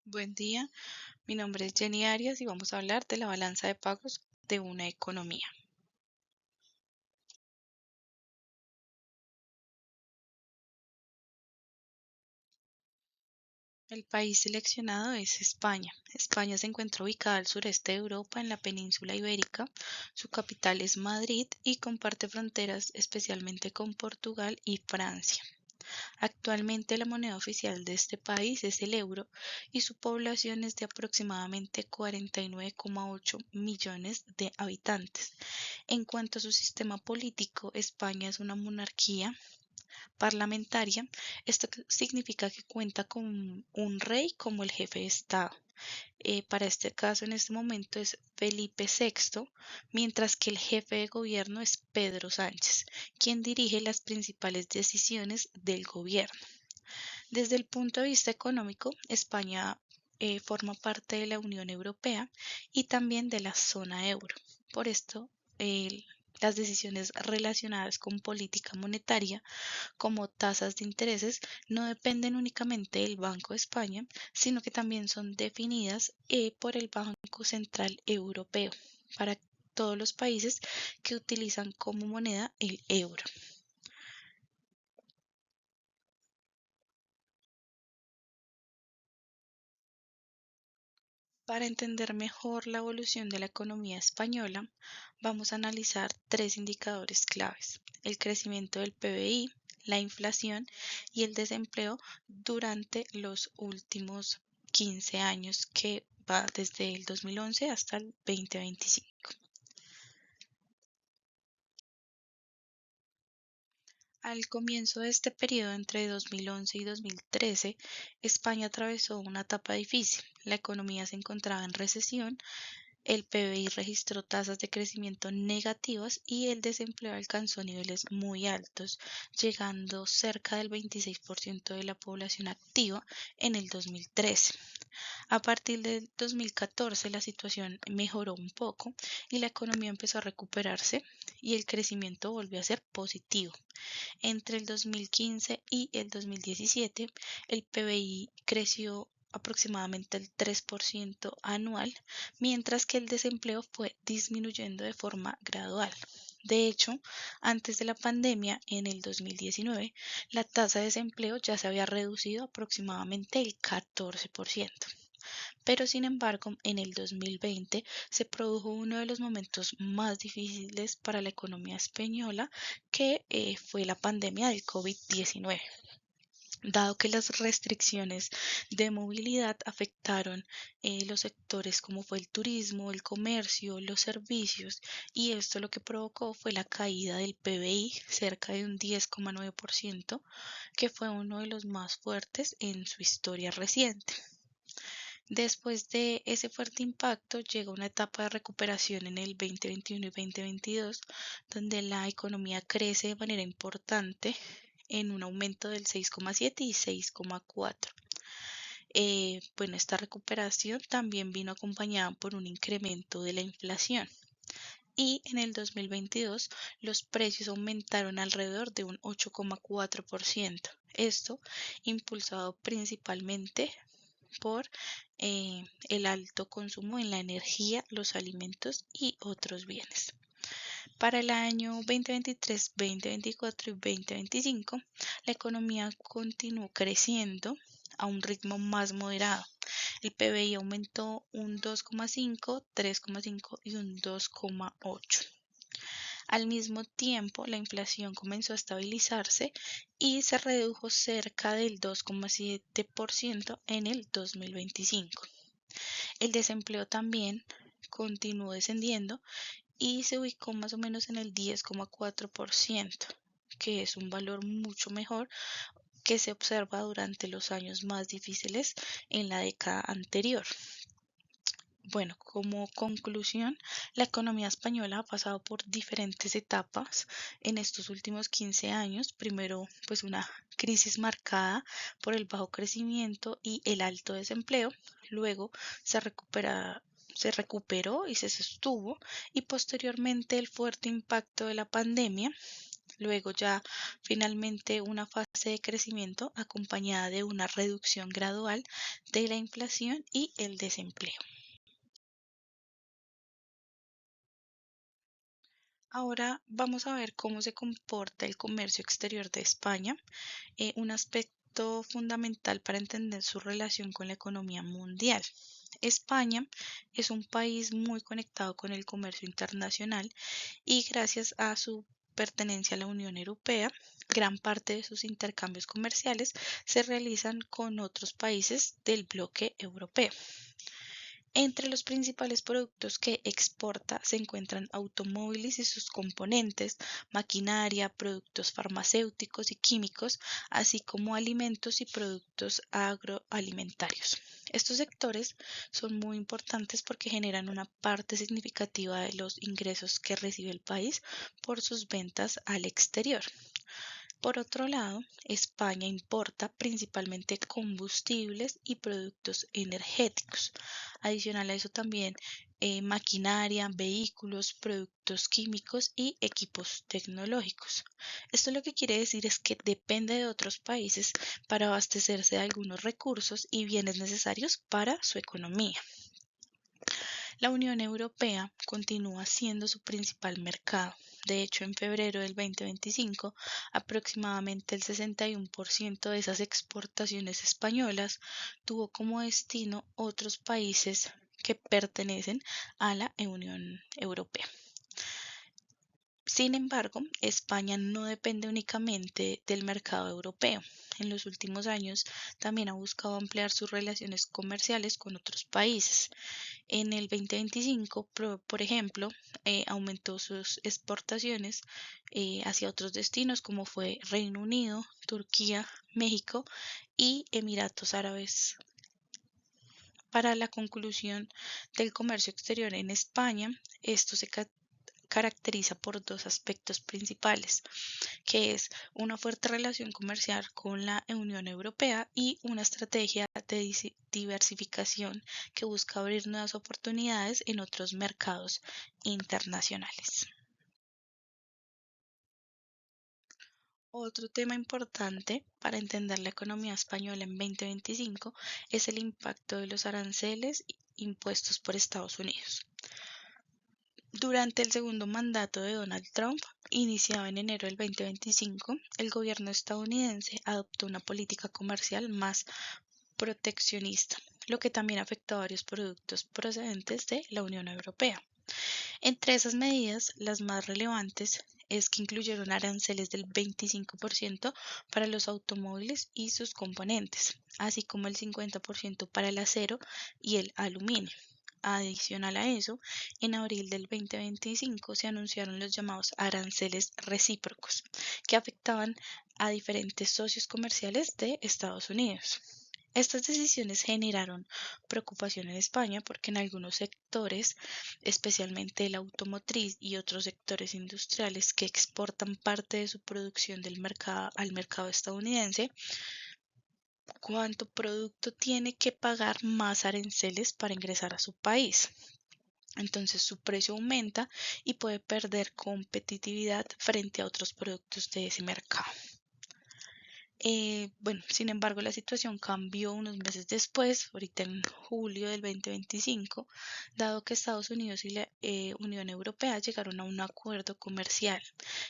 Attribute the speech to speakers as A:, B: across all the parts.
A: Buen día, mi nombre es Jenny Arias y vamos a hablar de la balanza de pagos de una economía. El país seleccionado es España. España se encuentra ubicada al sureste de Europa, en la península ibérica. Su capital es Madrid y comparte fronteras especialmente con Portugal y Francia. Actualmente la moneda oficial de este país es el euro y su población es de aproximadamente 49,8 millones de habitantes. En cuanto a su sistema político, España es una monarquía parlamentaria. Esto significa que cuenta con un rey como el jefe de Estado. Para este caso, en este momento es Felipe VI, mientras que el jefe de gobierno es Pedro Sánchez, quien dirige las principales decisiones del gobierno. Desde el punto de vista económico, España forma parte de la Unión Europea y también de la zona euro. Por esto, las decisiones relacionadas con política monetaria como tasas de intereses no dependen únicamente del Banco de España, sino que también son definidas por el Banco Central Europeo para todos los países que utilizan como moneda el euro. Para entender mejor la evolución de la economía española, vamos a analizar tres indicadores claves: el crecimiento del PBI, la inflación y el desempleo durante los últimos 15 años, que va desde el 2011 hasta el 2025. Al comienzo de este periodo, entre 2011 y 2013, España atravesó una etapa difícil. La economía se encontraba en recesión. El PBI registró tasas de crecimiento negativas y el desempleo alcanzó niveles muy altos, llegando cerca del 26% de la población activa en el 2013. A partir del 2014 la situación mejoró un poco y la economía empezó a recuperarse y el crecimiento volvió a ser positivo. Entre el 2015 y el 2017, el PBI creció aproximadamente el 3% anual, mientras que el desempleo fue disminuyendo de forma gradual. De hecho, antes de la pandemia, en el 2019, la tasa de desempleo ya se había reducido aproximadamente el 14%. Pero sin embargo, en el 2020 se produjo uno de los momentos más difíciles para la economía española, que fue la pandemia del COVID-19. Dado que las restricciones de movilidad afectaron los sectores como fue el turismo, el comercio, los servicios, y esto lo que provocó fue la caída del PBI cerca de un 10,9%, que fue uno de los más fuertes en su historia reciente. Después de ese fuerte impacto, llega una etapa de recuperación en el 2021 y 2022, donde la economía crece de manera importante en un aumento del 6,7 y 6,4. Bueno, esta recuperación también vino acompañada por un incremento de la inflación. Y en el 2022 los precios aumentaron alrededor de un 8,4%. Esto impulsado principalmente por el alto consumo en la energía, los alimentos y otros bienes. Para el año 2023, 2024 y 2025, la economía continuó creciendo a un ritmo más moderado. El PBI aumentó un 2,5, 3,5 y un 2,8. Al mismo tiempo, la inflación comenzó a estabilizarse y se redujo cerca del 2,7% en el 2025. El desempleo también continuó descendiendo y se ubicó más o menos en el 10,4%, que es un valor mucho mejor que se observa durante los años más difíciles en la década anterior. Bueno, como conclusión, la economía española ha pasado por diferentes etapas en estos últimos 15 años. Primero, pues una crisis marcada por el bajo crecimiento y el alto desempleo. Luego se recuperó y se sostuvo, y posteriormente el fuerte impacto de la pandemia. luego ya finalmente una fase de crecimiento acompañada de una reducción gradual de la inflación y el desempleo. Ahora vamos a ver cómo se comporta el comercio exterior de España, un aspecto fundamental para entender su relación con la economía mundial. España es un país muy conectado con el comercio internacional y gracias a su pertenencia a la Unión Europea, gran parte de sus intercambios comerciales se realizan con otros países del bloque europeo. Entre los principales productos que exporta se encuentran automóviles y sus componentes, maquinaria, productos farmacéuticos y químicos, así como alimentos y productos agroalimentarios. Estos sectores son muy importantes porque generan una parte significativa de los ingresos que recibe el país por sus ventas al exterior. Por otro lado, España importa principalmente combustibles y productos energéticos. Adicional a eso también maquinaria, vehículos, productos químicos y equipos tecnológicos. Esto lo que quiere decir es que depende de otros países para abastecerse de algunos recursos y bienes necesarios para su economía. La Unión Europea continúa siendo su principal mercado. De hecho, en febrero del 2025, aproximadamente el 61% de esas exportaciones españolas tuvo como destino otros países que pertenecen a la Unión Europea. Sin embargo, España no depende únicamente del mercado europeo. En los últimos años también ha buscado ampliar sus relaciones comerciales con otros países. En el 2025, por ejemplo, aumentó sus exportaciones hacia otros destinos como fue Reino Unido, Turquía, México y Emiratos Árabes. Para la conclusión del comercio exterior en España, esto se caracteriza por dos aspectos principales, que es una fuerte relación comercial con la Unión Europea y una estrategia de diversificación que busca abrir nuevas oportunidades en otros mercados internacionales. Otro tema importante para entender la economía española en 2025 es el impacto de los aranceles impuestos por Estados Unidos. Durante el segundo mandato de Donald Trump, iniciado en enero del 2025, el gobierno estadounidense adoptó una política comercial más proteccionista, lo que también afectó a varios productos procedentes de la Unión Europea. Entre esas medidas, las más relevantes es que incluyeron aranceles del 25% para los automóviles y sus componentes, así como el 50% para el acero y el aluminio. Adicional a eso, en abril del 2025 se anunciaron los llamados aranceles recíprocos, que afectaban a diferentes socios comerciales de Estados Unidos. Estas decisiones generaron preocupación en España porque en algunos sectores, especialmente el automotriz y otros sectores industriales que exportan parte de su producción del mercado al mercado estadounidense, cuánto producto tiene que pagar más aranceles para ingresar a su país. Entonces su precio aumenta y puede perder competitividad frente a otros productos de ese mercado. Bueno, sin embargo, la situación cambió unos meses después, ahorita en julio del 2025, dado que Estados Unidos y la Unión Europea llegaron a un acuerdo comercial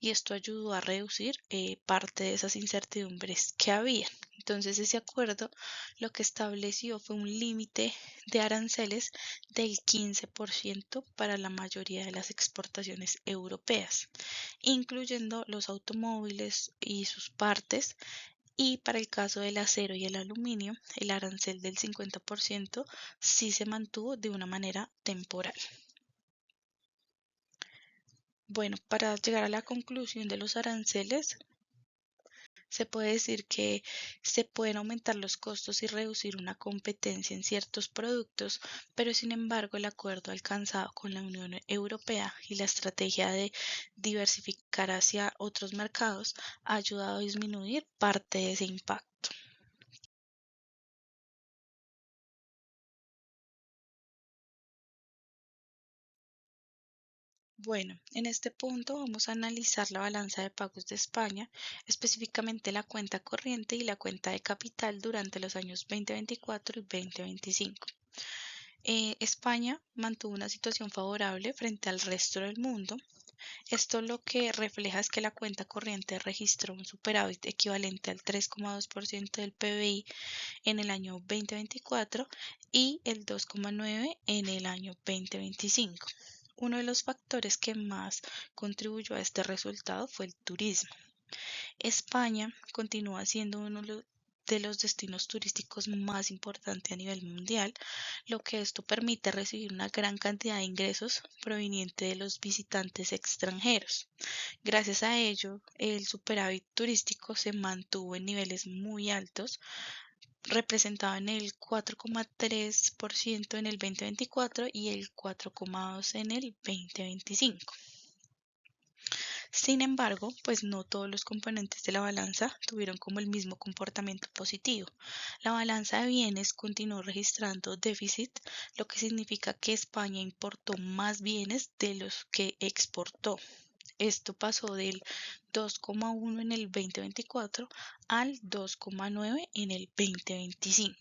A: y esto ayudó a reducir parte de esas incertidumbres que había. Entonces, ese acuerdo lo que estableció fue un límite de aranceles del 15% para la mayoría de las exportaciones europeas, incluyendo los automóviles y sus partes, y para el caso del acero y el aluminio, el arancel del 50% sí se mantuvo de una manera temporal. Bueno, para llegar a la conclusión de los aranceles, se puede decir que se pueden aumentar los costos y reducir una competencia en ciertos productos, pero sin embargo el acuerdo alcanzado con la Unión Europea y la estrategia de diversificar hacia otros mercados ha ayudado a disminuir parte de ese impacto. Bueno, en este punto vamos a analizar la balanza de pagos de España, específicamente la cuenta corriente y la cuenta de capital durante los años 2024 y 2025. España mantuvo una situación favorable frente al resto del mundo. Esto lo que refleja es que la cuenta corriente registró un superávit equivalente al 3,2% del PBI en el año 2024 y el 2,9% en el año 2025. Uno de los factores que más contribuyó a este resultado fue el turismo. España continúa siendo uno de los destinos turísticos más importantes a nivel mundial, lo que esto permite recibir una gran cantidad de ingresos provenientes de los visitantes extranjeros. Gracias a ello, el superávit turístico se mantuvo en niveles muy altos, representado en el 4,3% en el 2024 y el 4,2% en el 2025. Sin embargo, pues no todos los componentes de la balanza tuvieron como el mismo comportamiento positivo. La balanza de bienes continuó registrando déficit, lo que significa que España importó más bienes de los que exportó. Esto pasó del 2,1 en el 2024 al 2,9 en el 2025.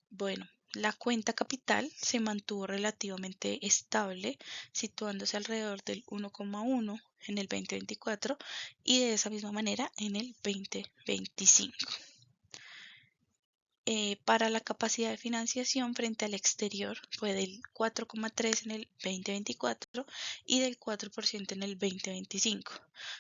A: Bueno, la cuenta capital se mantuvo relativamente estable, situándose alrededor del 1,1 en el 2024 y de esa misma manera en el 2025. Para la capacidad de financiación frente al exterior fue del 4,3 en el 2024 y del 4% en el 2025.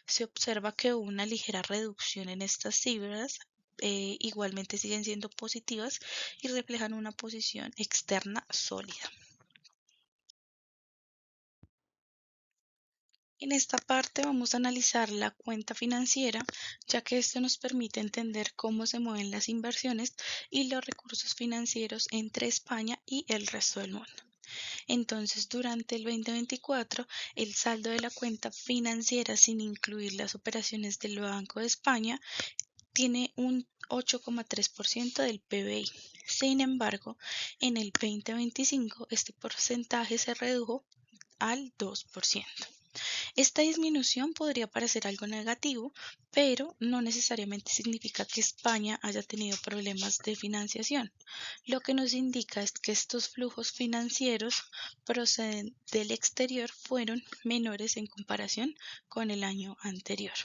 A: Se observa que hubo una ligera reducción en estas cifras, igualmente siguen siendo positivas y reflejan una posición externa sólida. En esta parte vamos a analizar la cuenta financiera, ya que esto nos permite entender cómo se mueven las inversiones y los recursos financieros entre España y el resto del mundo. Entonces, durante el 2024, el saldo de la cuenta financiera sin incluir las operaciones del Banco de España tiene un 8,3% del PBI. Sin embargo, en el 2025 este porcentaje se redujo al 2%. Esta disminución podría parecer algo negativo, pero no necesariamente significa que España haya tenido problemas de financiación. Lo que nos indica es que estos flujos financieros proceden del exterior fueron menores en comparación con el año anterior.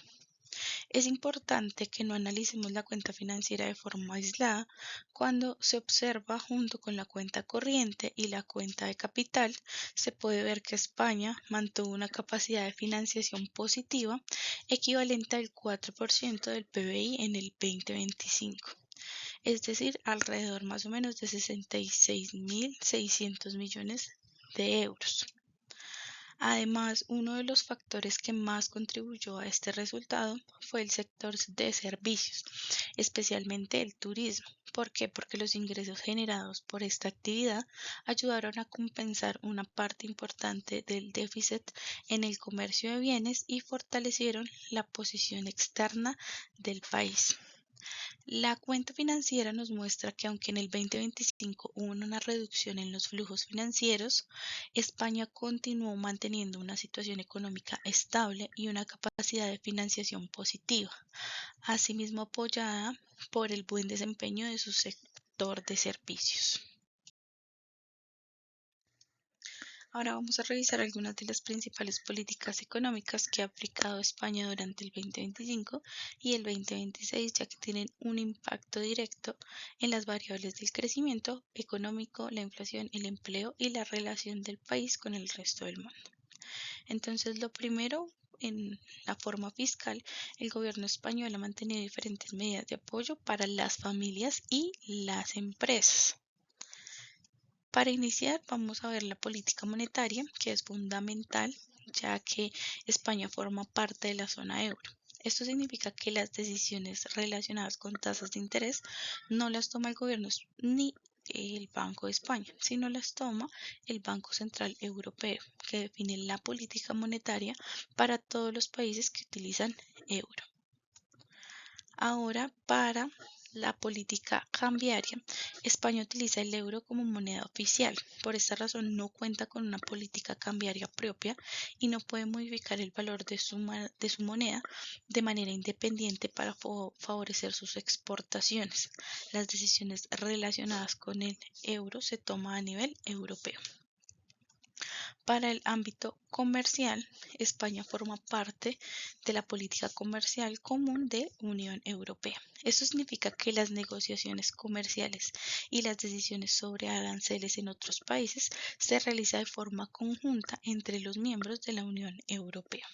A: Es importante que no analicemos la cuenta financiera de forma aislada. Cuando se observa junto con la cuenta corriente y la cuenta de capital, se puede ver que España mantuvo una capacidad de financiación positiva equivalente al 4% del PBI en el 2025, es decir, alrededor más o menos de 66.600 millones de euros. Además, uno de los factores que más contribuyó a este resultado fue el sector de servicios, especialmente el turismo. ¿Por qué? Porque los ingresos generados por esta actividad ayudaron a compensar una parte importante del déficit en el comercio de bienes y fortalecieron la posición externa del país. La cuenta financiera nos muestra que aunque en el 2025 hubo una reducción en los flujos financieros, España continuó manteniendo una situación económica estable y una capacidad de financiación positiva, asimismo apoyada por el buen desempeño de su sector de servicios. Ahora vamos a revisar algunas de las principales políticas económicas que ha aplicado España durante el 2025 y el 2026, ya que tienen un impacto directo en las variables del crecimiento económico, la inflación, el empleo y la relación del país con el resto del mundo. Entonces, lo primero, en la forma fiscal, el gobierno español ha mantenido diferentes medidas de apoyo para las familias y las empresas. Para iniciar, vamos a ver la política monetaria, que es fundamental, ya que España forma parte de la zona euro. Esto significa que las decisiones relacionadas con tasas de interés no las toma el gobierno ni el Banco de España, sino las toma el Banco Central Europeo, que define la política monetaria para todos los países que utilizan euro. Ahora, para La política cambiaria. España utiliza el euro como moneda oficial. Por esta razón no cuenta con una política cambiaria propia y no puede modificar el valor de su moneda de manera independiente para favorecer sus exportaciones. Las decisiones relacionadas con el euro se toman a nivel europeo. Para el ámbito comercial, España forma parte de la política comercial común de Unión Europea. Esto significa que las negociaciones comerciales y las decisiones sobre aranceles en otros países se realizan de forma conjunta entre los miembros de la Unión Europea.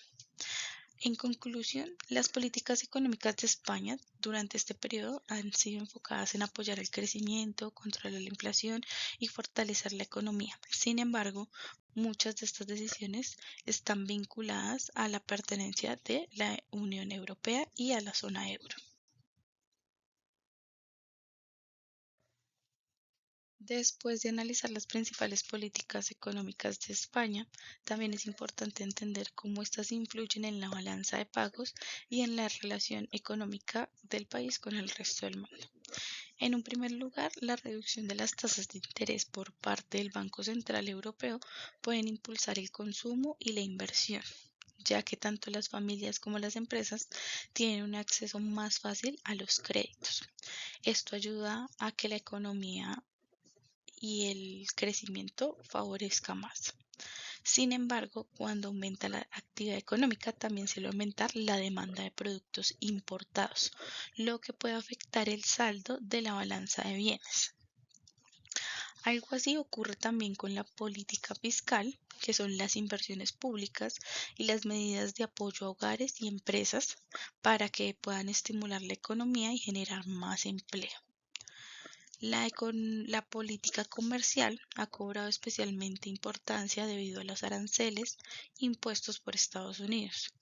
A: En conclusión, las políticas económicas de España durante este periodo han sido enfocadas en apoyar el crecimiento, controlar la inflación y fortalecer la economía. Sin embargo, muchas de estas decisiones están vinculadas a la pertenencia de la Unión Europea y a la zona euro. Después de analizar las principales políticas económicas de España, también es importante entender cómo éstas influyen en la balanza de pagos y en la relación económica del país con el resto del mundo. En un primer lugar, la reducción de las tasas de interés por parte del Banco Central Europeo pueden impulsar el consumo y la inversión, ya que tanto las familias como las empresas tienen un acceso más fácil a los créditos. Esto ayuda a que la economía y el crecimiento favorezca más. Sin embargo, cuando aumenta la actividad económica, también suele aumentar la demanda de productos importados, lo que puede afectar el saldo de la balanza de bienes. Algo así ocurre también con la política fiscal, que son las inversiones públicas y las medidas de apoyo a hogares y empresas para que puedan estimular la economía y generar más empleo. La política comercial ha cobrado especialmente importancia debido a los aranceles impuestos por Estados Unidos.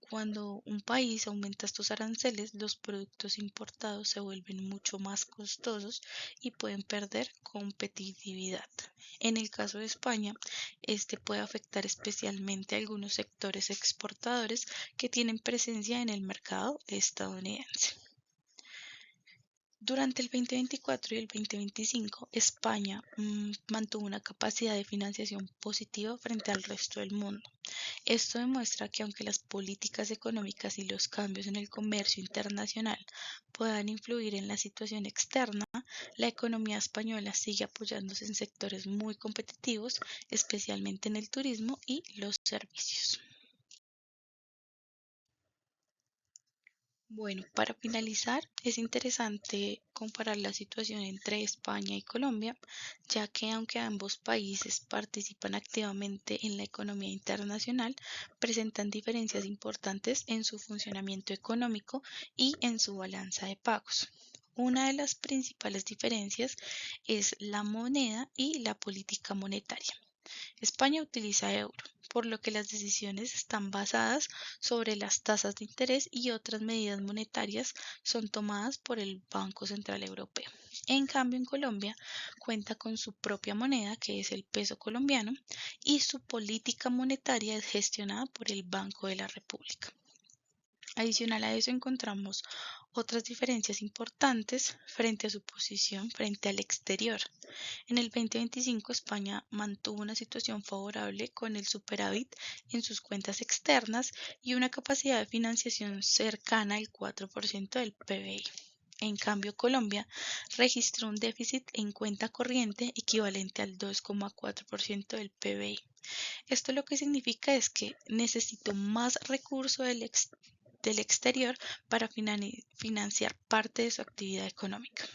A: Cuando un país aumenta estos aranceles, los productos importados se vuelven mucho más costosos y pueden perder competitividad. En el caso de España, este puede afectar especialmente a algunos sectores exportadores que tienen presencia en el mercado estadounidense. Durante el 2024 y el 2025, España mantuvo una capacidad de financiación positiva frente al resto del mundo. Esto demuestra que aunque las políticas económicas y los cambios en el comercio internacional puedan influir en la situación externa, la economía española sigue apoyándose en sectores muy competitivos, especialmente en el turismo y los servicios. Bueno, para finalizar, es interesante comparar la situación entre España y Colombia, ya que aunque ambos países participan activamente en la economía internacional, presentan diferencias importantes en su funcionamiento económico y en su balanza de pagos. Una de las principales diferencias es la moneda y la política monetaria. España utiliza euro, por lo que las decisiones están basadas sobre las tasas de interés y otras medidas monetarias son tomadas por el Banco Central Europeo. En cambio, en Colombia cuenta con su propia moneda, que es el peso colombiano, y su política monetaria es gestionada por el Banco de la República. Adicional a eso encontramos otras diferencias importantes frente a su posición frente al exterior. En el 2025 España mantuvo una situación favorable con el superávit en sus cuentas externas y una capacidad de financiación cercana al 4% del PBI. En cambio, Colombia registró un déficit en cuenta corriente equivalente al 2,4% del PBI. Esto lo que significa es que necesitó más recursos del exterior para financiar parte de su actividad económica.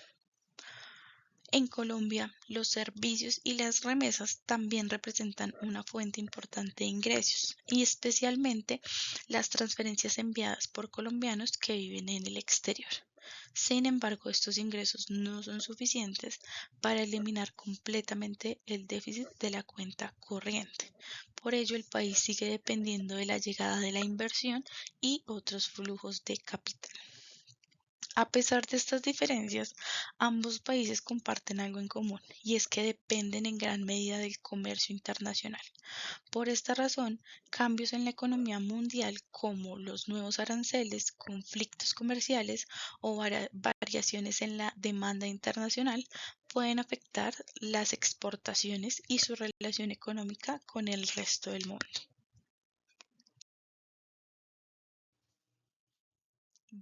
A: En Colombia, los servicios y las remesas también representan una fuente importante de ingresos, y especialmente las transferencias enviadas por colombianos que viven en el exterior. Sin embargo, estos ingresos no son suficientes para eliminar completamente el déficit de la cuenta corriente. Por ello, el país sigue dependiendo de la llegada de la inversión y otros flujos de capital. A pesar de estas diferencias, ambos países comparten algo en común, y es que dependen en gran medida del comercio internacional. Por esta razón, cambios en la economía mundial como los nuevos aranceles, conflictos comerciales o variaciones en la demanda internacional pueden afectar las exportaciones y su relación económica con el resto del mundo.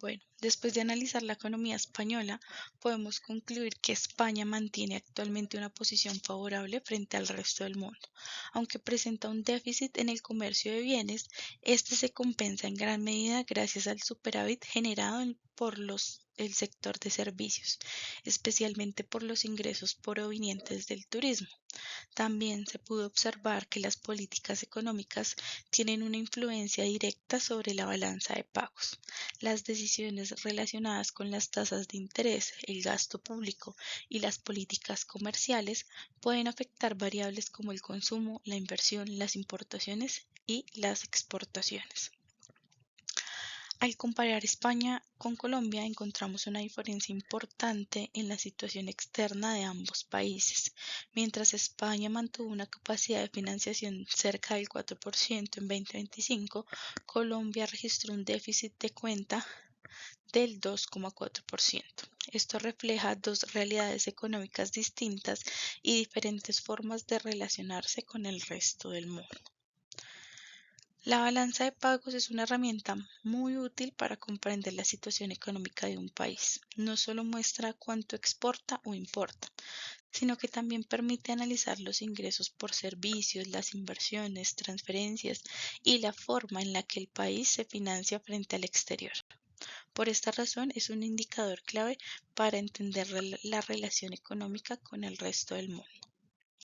A: Bueno, después de analizar la economía española, podemos concluir que España mantiene actualmente una posición favorable frente al resto del mundo. Aunque presenta un déficit en el comercio de bienes, este se compensa en gran medida gracias al superávit generado por el sector de servicios, especialmente por los ingresos provenientes del turismo. También se pudo observar que las políticas económicas tienen una influencia directa sobre la balanza de pagos. Las decisiones relacionadas con las tasas de interés, el gasto público y las políticas comerciales pueden afectar variables como el consumo, la inversión, las importaciones y las exportaciones. Al comparar España con Colombia, encontramos una diferencia importante en la situación externa de ambos países. Mientras España mantuvo una capacidad de financiación cerca del 4% en 2025, Colombia registró un déficit de cuenta del 2,4%. Esto refleja dos realidades económicas distintas y diferentes formas de relacionarse con el resto del mundo. La balanza de pagos es una herramienta muy útil para comprender la situación económica de un país. No solo muestra cuánto exporta o importa, sino que también permite analizar los ingresos por servicios, las inversiones, transferencias y la forma en la que el país se financia frente al exterior. Por esta razón, es un indicador clave para entender la relación económica con el resto del mundo.